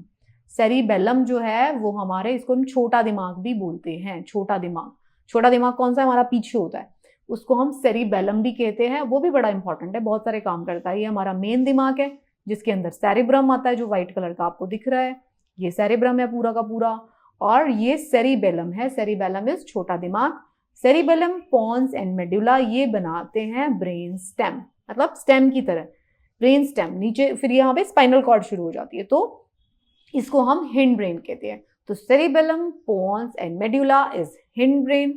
Cerebellum जो है वो हमारे, इसको हम छोटा दिमाग भी बोलते हैं। छोटा दिमाग, छोटा दिमाग कौन सा है, हमारा पीछे होता है, उसको हम सेरिबेलम भी कहते हैं। वो भी बड़ा इंपॉर्टेंट है, बहुत सारे काम करता है। ये हमारा मेन दिमाग है जिसके अंदर सेरिब्रम आता है, जो व्हाइट कलर का आपको दिख रहा है, ये सेरिब्रम है पूरा का पूरा। और ये सेरिबेलम है, सेरिबेलम इज छोटा दिमाग। सेरिबेलम, पॉन्स एंड मेडुला ये बनाते हैं ब्रेन स्टेम, मतलब स्टेम की तरह ब्रेन स्टेम नीचे। फिर यहाँ पे स्पाइनल कॉर्ड शुरू हो जाती है, तो इसको हम हिंड ब्रेन कहते हैं। तो cerebellum, pons and medulla is hind brain.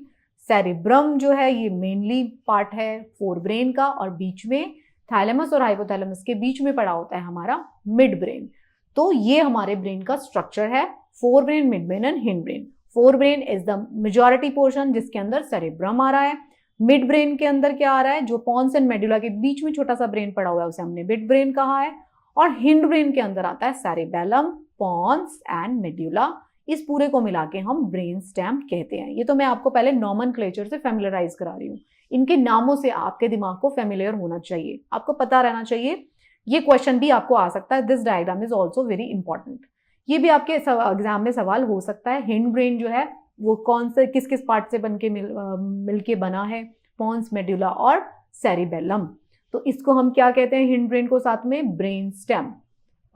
Cerebrum जो है ये मेनली पार्ट है फोर ब्रेन का, और बीच में थैलेमस और हाइपोथैलेमस के बीच में पड़ा होता है हमारा मिड ब्रेन। तो ये हमारे ब्रेन का स्ट्रक्चर है, fore brain, mid brain and hind brain. Fore brain is the majority portion जिसके अंदर सेरिब्रम आ रहा है। मिड ब्रेन के अंदर क्या आ रहा है, जो पॉन्स एंड मेडुला के बीच में छोटा सा ब्रेन पड़ा हुआ है उसे हमने मिड ब्रेन कहा है। और हिंड ब्रेन के अंदर आता है सेरिबेलम, पॉन्स एंड मेडुला। इस पूरे को मिला के हम ब्रेन स्टेम कहते हैं। ये तो मैं आपको पहले नॉमेनक्लेचर से फैमिलियराइज करा रही हूँ। इनके नामों से आपके दिमाग को फेमिलियर होना चाहिए, आपको पता रहना चाहिए। ये क्वेश्चन भी आपको आ सकता है, this diagram is also very important. ये भी आपके एग्जाम में सवाल हो सकता है। हिंड ब्रेन जो है वो कौन से किस किस पार्ट से बन के मिल के बना है, पोन्स, मेडुला और सेरिबेलम। तो इसको हम क्या कहते हैं, हिंड ब्रेन को साथ में ब्रेन स्टेम।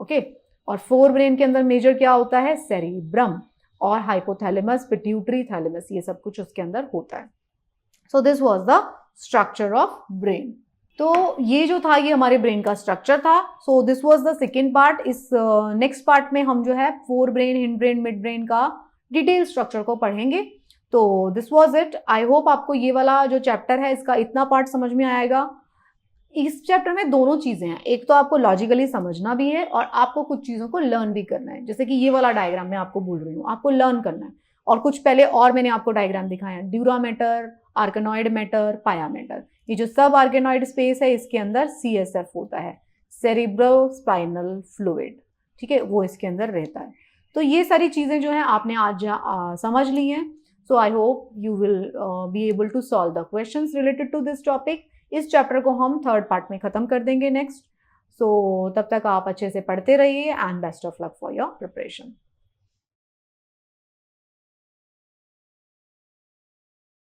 ओके, और फोर ब्रेन के अंदर मेजर क्या होता है, सेरिब्रम और हाइपोथैलेमस, पिट्यूटरी, थैलेमस, ये सब कुछ उसके अंदर होता है। So this was the structure of brain. तो ये जो था ये हमारे ब्रेन का स्ट्रक्चर था। So this was the second part. इस नेक्स्ट पार्ट में हम जो है fore brain, hind brain, mid brain का डिटेल स्ट्रक्चर को पढ़ेंगे। तो this was it. I hope आपको ये वाला जो चैप्टर है इसका इतना पार्ट समझ में आएगा। इस चैप्टर में दोनों चीजें हैं, एक तो आपको लॉजिकली समझना भी है और आपको कुछ चीजों को लर्न भी करना है। जैसे कि ये वाला डायग्राम मैं आपको बोल रही हूँ, आपको लर्न करना है। और कुछ पहले और मैंने आपको डायग्राम दिखाया है, dura mater, arachnoid mater, pia mater. ये जो सब आर्केनॉइड स्पेस है इसके अंदर CSF होता है, सेरिब्रो स्पाइनल फ्लूइड, ठीक है, वो इसके अंदर रहता है। तो ये सारी चीजें जो है आपने आज समझ ली हैं। So I hope you will be able to solve the questions related to this topic. इस चैप्टर को हम थर्ड पार्ट में खत्म कर देंगे नेक्स्ट। सो तब तक आप अच्छे से पढ़ते रहिए and best of luck for your preparation.